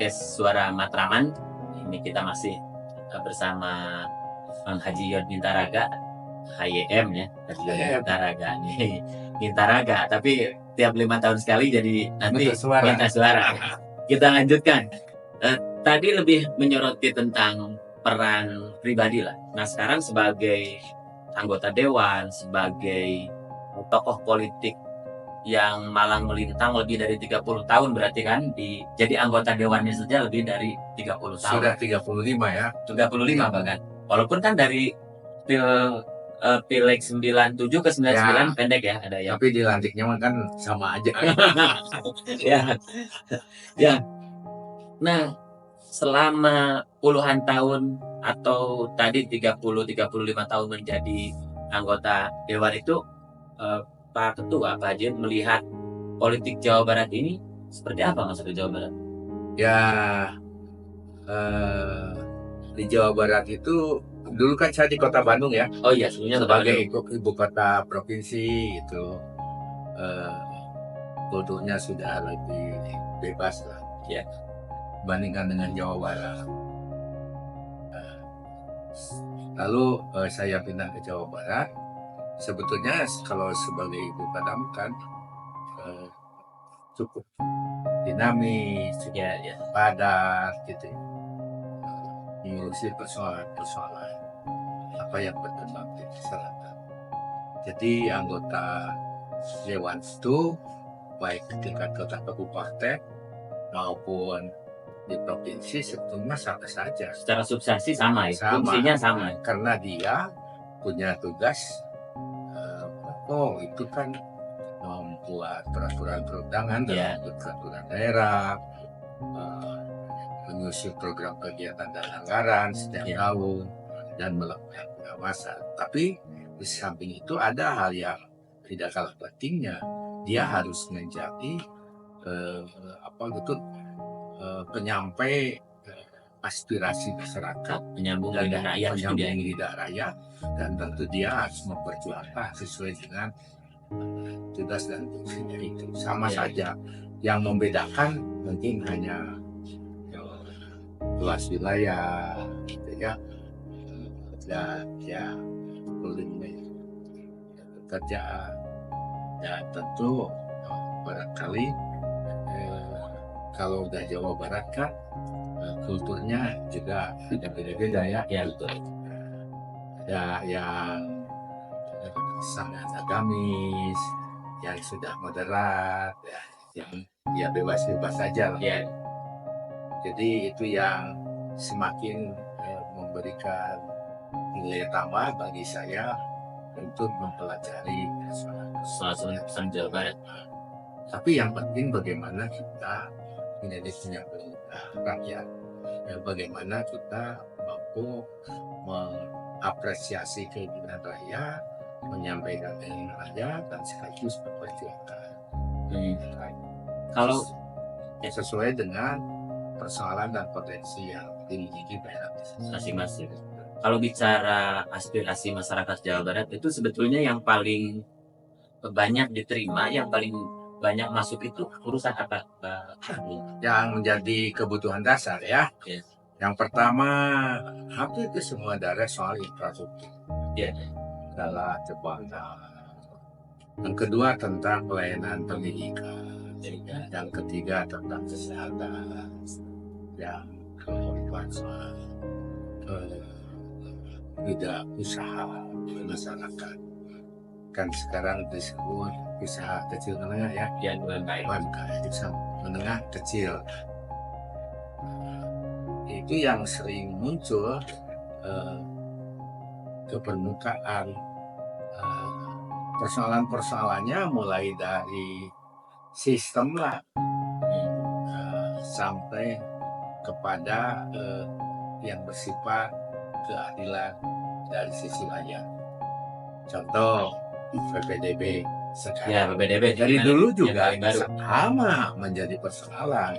podcast Suara Matraman. Ini kita masih bersama Bang Haji Yon Mintaraga, HYM ya, Haji Yon Mintaraga nih, Mintaraga. Tapi tiap 5 tahun sekali jadi nanti minta suara. Kita lanjutkan. Tadi lebih menyoroti tentang peran pribadi lah. Nah sekarang sebagai anggota dewan, sebagai tokoh politik yang malang melintang lebih dari 30 tahun berarti kan jadi anggota dewannya saja lebih dari 30 tahun. Sudah 35 ya. 35 bahkan. Walaupun kan dari Pileg 97 ke 99 ya, pendek ya ada ya. Tapi dilantiknya kan sama aja. Ya. Ya. Nah, selama puluhan tahun atau tadi 30-35 tahun menjadi anggota dewan itu Pak Ketua, Pak Haji melihat politik Jawa Barat ini seperti apa Mas di Jawa Barat? Ya, di Jawa Barat itu dulu kan saya di Kota Bandung ya. Oh iya, sebelumnya sebagai ibu kota provinsi itu kulturnya sudah lebih bebas lah. Ya. Dibandingkan dengan Jawa Barat. Lalu saya pindah ke Jawa Barat. Sebetulnya kalau sebagai ibu kota kan cukup dinamis, ya. padat gitu, mengurusi persoalan-persoalan apa yang berkembang di masyarakat. Jadi anggota dewan itu baik di tingkat kota kabupaten maupun di provinsi sebetulnya sama saja. Secara substansi sama ya, fungsinya sama. Karena dia punya tugas itu kan membuat peraturan perundangan dan peraturan daerah, menyusun program kegiatan dan anggaran setiap tahun dan melakukan pengawasan. Tapi di samping itu ada hal yang tidak kalah pentingnya. Dia harus menjadi penyampai aspirasi masyarakat, penyambung lidah rakyat, dan tentu dia harus memperjuangkan sesuai dengan tugas dan fungsinya itu. Sama saja, yang membedakan mungkin hanya luas wilayah, gitu ya, dan ya pekerjaan, dan tentu barangkali kalau udah Jawa Barat kan kulturnya juga beda-beda ya. Ya betul. Ya yang sangat agamis, yang sudah moderat, yang ya bebas-bebas saja lah. Ya. Jadi itu yang semakin memberikan nilai tambah bagi saya untuk mempelajari soal Jawa Barat. Tapi yang penting bagaimana kita mendidik rakyat, bagaimana kita mampu mengapresiasi keinginan rakyat, menyampaikan keinginan rakyat, dan sekaligus memperjuangkan kalau sesuai dengan persoalan dan potensi yang dimiliki daerah masing-masing. Kalau bicara aspirasi masyarakat Jawa Barat itu sebetulnya yang paling banyak diterima, yang paling banyak masuk itu urusan apa? Yang menjadi kebutuhan dasar ya. Yang pertama, hampir ke semua daerah soal infrastruktur. Adalah jembatan. Yang kedua tentang pelayanan pendidikan. Yang ketiga tentang kesehatan. Yang keempat soal bidang usaha masyarakat. Kan sekarang disebut usaha kecil menengah ya, UMKM, usaha menengah kecil. Itu yang sering muncul ke permukaan. Persoalan-persoalannya mulai dari sistem lah sampai kepada yang bersifat keadilan dari sisi lain. Contoh PPDB sekarang. Ya, PPDB dari dulu juga sama menjadi persoalan.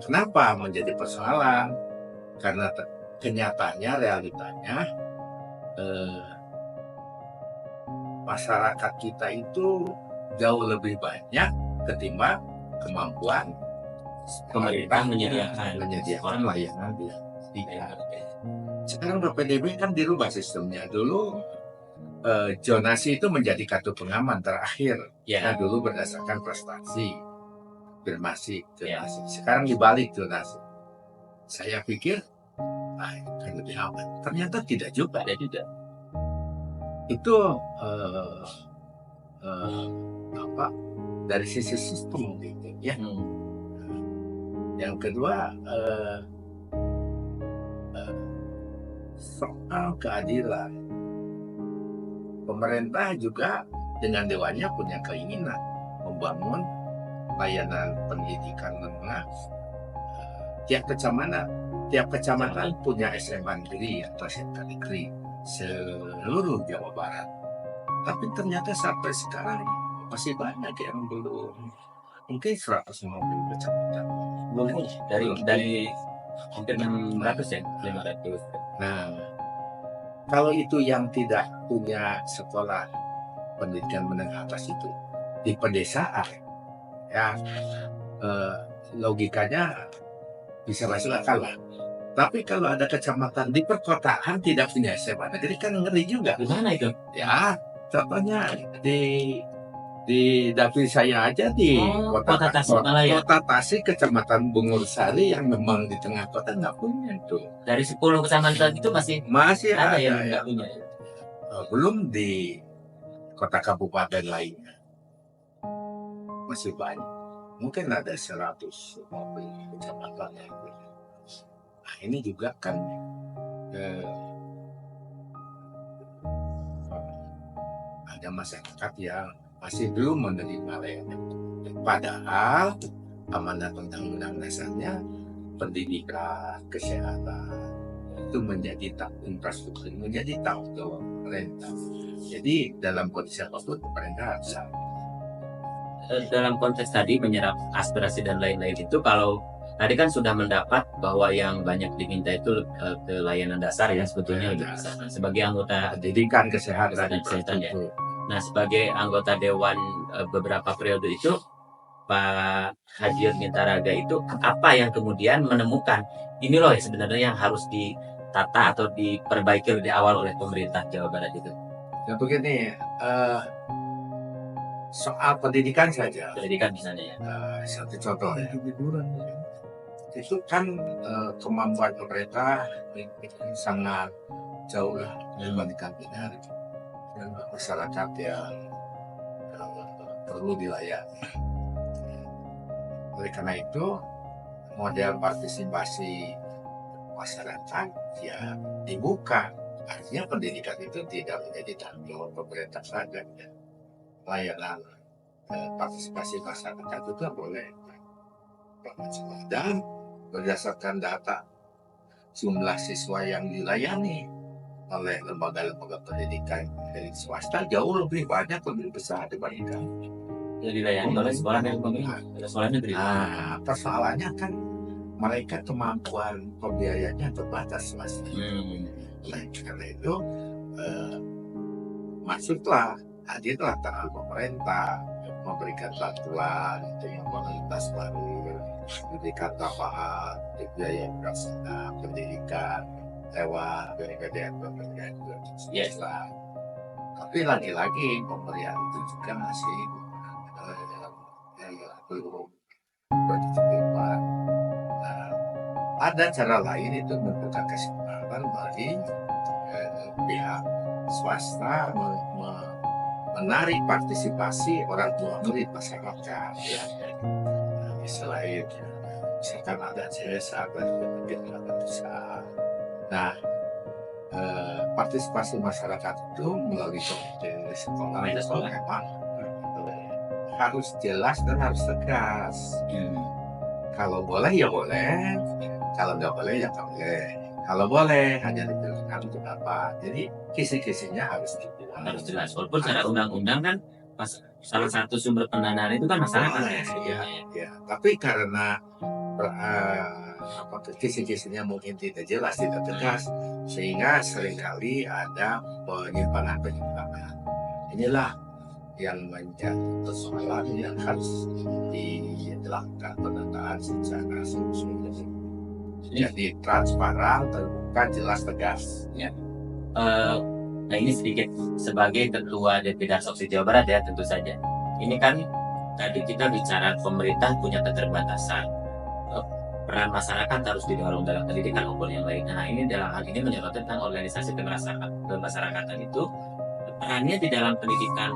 Kenapa menjadi persoalan? Karena kenyataannya, realitanya masyarakat kita itu jauh lebih banyak ketimbang kemampuan pemerintah menyediakan menyediakan layanan di Ya, sekarang PPDB kan dirubah sistemnya. Dulu zonasi itu menjadi kartu pengaman terakhir. ya, Nah, dulu berdasarkan prestasi, afirmasi, Ya. zonasi. Sekarang dibalik zonasi. Saya pikir kan lebih aman. Ternyata tidak juga. ada juga. Itu apa? Dari sisi sistem, gitu, ya. Yang kedua soal keadilan. Pemerintah juga dengan dewannya punya keinginan membangun layanan pendidikan menengah. Tiap kecamatan punya SMA negeri atau SMK negeri seluruh Jawa Barat. Tapi ternyata sampai sekarang masih banyak yang belum. Mungkin 150 kecamatan. Belum dari hampir 600 ya, 500. Nah, kalau itu yang tidak punya sekolah pendidikan menengah atas itu di pedesaan, ya logikanya bisa masuk akal lah. Tapi kalau ada kecamatan di perkotaan tidak punya SMA negeri kan ngeri juga. Gimana itu? Ya, contohnya di dapil saya aja di Kota Tasikmalaya. Kota Tasik, Kecamatan Bungur Sari yang memang di tengah kota nggak punya itu. Dari 10 kecamatan itu masih ada yang ya. nggak punya. Belum di kota kabupaten lainnya masih banyak. Mungkin ada 150 kecamatan yang punya. Nah, ini juga kan ada masyarakat yang masih belum menerima layanan. Padahal amanat undang-undang dasarnya pendidikan, kesehatan itu menjadi infrastruktur, menjadi tanggung jawab pemerintah. Jadi dalam kondisi apapun pemerintah harus dalam konteks tadi menyerap aspirasi dan lain-lain itu, kalau tadi kan sudah mendapat bahwa yang banyak diminta itu ke layanan dasar ya sebetulnya gitu. Sebagai anggota pendidikan, kesehatan, ya. Nah, sebagai anggota dewan beberapa periode itu, Pak Haji Mintaraga itu apa yang kemudian menemukan ini loh sebenarnya yang harus ditata atau diperbaiki lebih awal oleh pemerintah Jawa Barat itu? Ya begini, soal pendidikan saja. Pendidikan misalnya ya. Satu contoh ya. Itu kan kemampuan pemerintah sangat jauh lah dibandingkan dengan masyarakat yang perlu dilayani. Oleh karena itu, model partisipasi masyarakat ya dibuka. Artinya pendidikan itu tidak menjadi tanggung jawab pemerintah saja. Layanan partisipasi masyarakat juga boleh. Dan berdasarkan data jumlah siswa yang dilayani oleh lembaga-lembaga pendidikan dari swasta jauh lebih banyak, lebih besar dibandingkan yang dilayani oleh sekolah negeri. Nah, persoalannya kan mereka kemampuan pembiayaannya terbatas, Mas. Nah, karena itu masuklah hadirlah tangan pemerintah memberikan bantuan untuk komunitas baru, memberikan tambahan biaya operasional pendidikan lewat BPDN Yes. Tapi lagi-lagi pemberian itu juga masih belum berkecukupan. Ada cara lain itu membuka kesempatan bagi pihak swasta menarik partisipasi orang tua murid masyarakat ya. Selain misalkan ada CSR dan besar. Nah, partisipasi masyarakat itu melalui komite sekolah memang harus jelas dan harus tegas. Kalau boleh ya boleh, kalau nggak boleh ya nggak boleh. Kalau boleh hanya dipilihkan untuk apa. Jadi kisi-kisinya harus jelas. Walaupun secara undang-undang kan salah satu sumber pendanaan itu kan masyarakat. Ya. Tapi karena kisi-kisinya mungkin tidak jelas, tidak tegas, sehingga seringkali ada penyimpangan. Inilah yang menjadi persoalan yang harus dilakukan penataan secara sungguh-sungguh. Jadi transparan, terbuka, jelas, tegas. Nah, ini sedikit sebagai ketua DPD Soksi Jawa Barat ya, tentu saja. Ini kan tadi kita bicara pemerintah punya keterbatasan. Peran masyarakat harus didorong dalam pendidikan maupun yang lain. Nah, ini dalam hal ini menyoroti tentang organisasi kemasyarakatan itu perannya di dalam pendidikan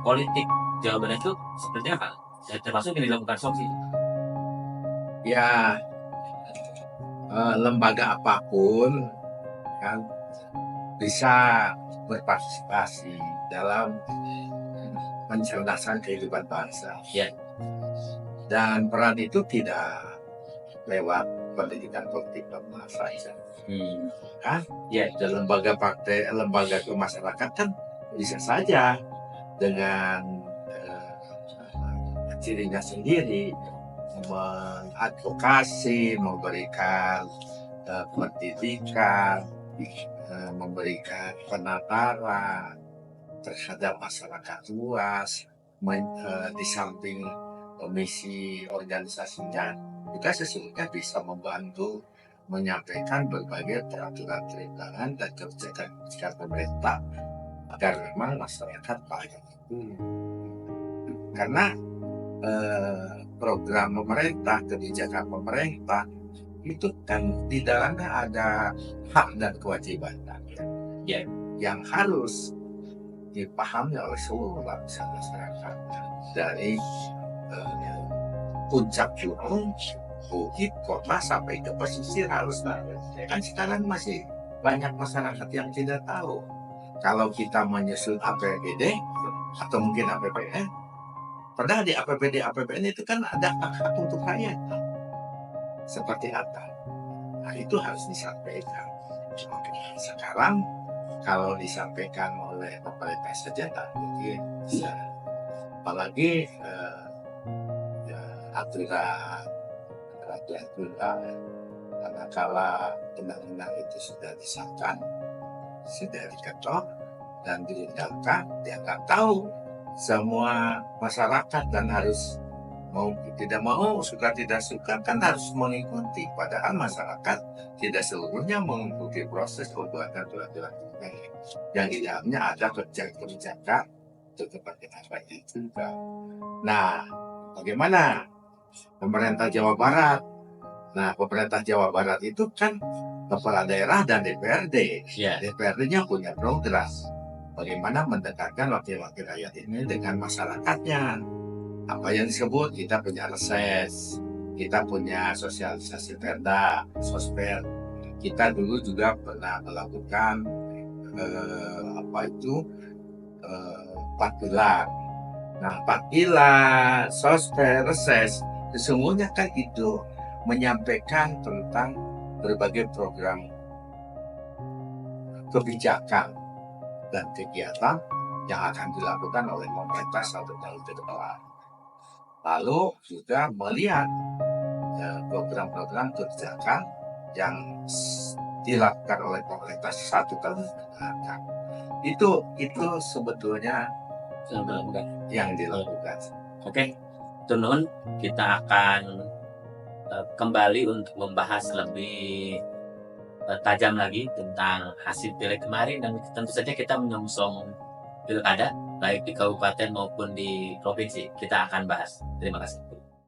politik Jawa Barat itu seperti apa? Dan termasuk yang dilakukan Soksi. Ya, lembaga apapun kan bisa berpartisipasi dalam mencerdaskan kehidupan bangsa. Ya. Dan peran itu tidak lewat pendidikan politik saja. Kan? Ya. Dan lembaga partai, lembaga kemasyarakatan kan bisa saja dengan cirinya sendiri mengadvokasi, memberikan pendidikan, memberikan penataran terhadap masyarakat luas, di samping komisi organisasinya juga sesungguhnya bisa membantu menyampaikan berbagai peraturan-perundangan dan kebijakan pemerintah agar memang masyarakat paham. Karena program pemerintah, kebijakan pemerintah itu kan di dalamnya ada hak dan kewajiban yang harus dipahami oleh seluruh lapisan masyarakat, dari puncak gunung, bukit, kota sampai ke pesisir harus tahu. Kan sekarang masih banyak masyarakat yang tidak tahu kalau kita menyusun APBD atau mungkin APBN. Padahal di APBN itu kan ada hak-hak untuk rakyat. Seperti apa? Nah, itu harus disampaikan. Sekarang kalau disampaikan oleh pemerintah saja tak mungkin bisa. Apalagi aturan manakala undang-undang itu sudah disahkan, sudah diketok dan diundangkan, dia nggak tahu semua masyarakat dan harus mau tidak mau, suka tidak suka kan harus mengikuti. Padahal masyarakat tidak seluruhnya mengikuti proses pembuatan peraturan yang di dalamnya ada kebijakan untuk kepentingan rakyat juga. Nah, bagaimana pemerintah Jawa Barat? Nah, pemerintah Jawa Barat itu kan kepala daerah dan DPRD. DPRD-nya punya program bagaimana mendekatkan wakil-wakil rakyat ini dengan masyarakatnya. Apa yang disebut kita punya reses, kita punya sosialisasi perda, sosper. Kita dulu juga pernah melakukan empat pilar. Nah, 4 pilar, sosper, reses, sesungguhnya kan itu menyampaikan tentang berbagai program kebijakan dan kegiatan yang akan dilakukan oleh pemerintah 1 tahun ke depan. Lalu juga melihat program-program kebijakan yang dilakukan oleh pemerintah 1 tahun ke depan. Itu sebetulnya yang dilakukan. Oke, Tunun, kita akan kembali untuk membahas lebih tajam lagi tentang hasil pileg kemarin, dan tentu saja kita menyongsong pilkada baik di kabupaten maupun di provinsi. Kita akan bahas. Terima kasih.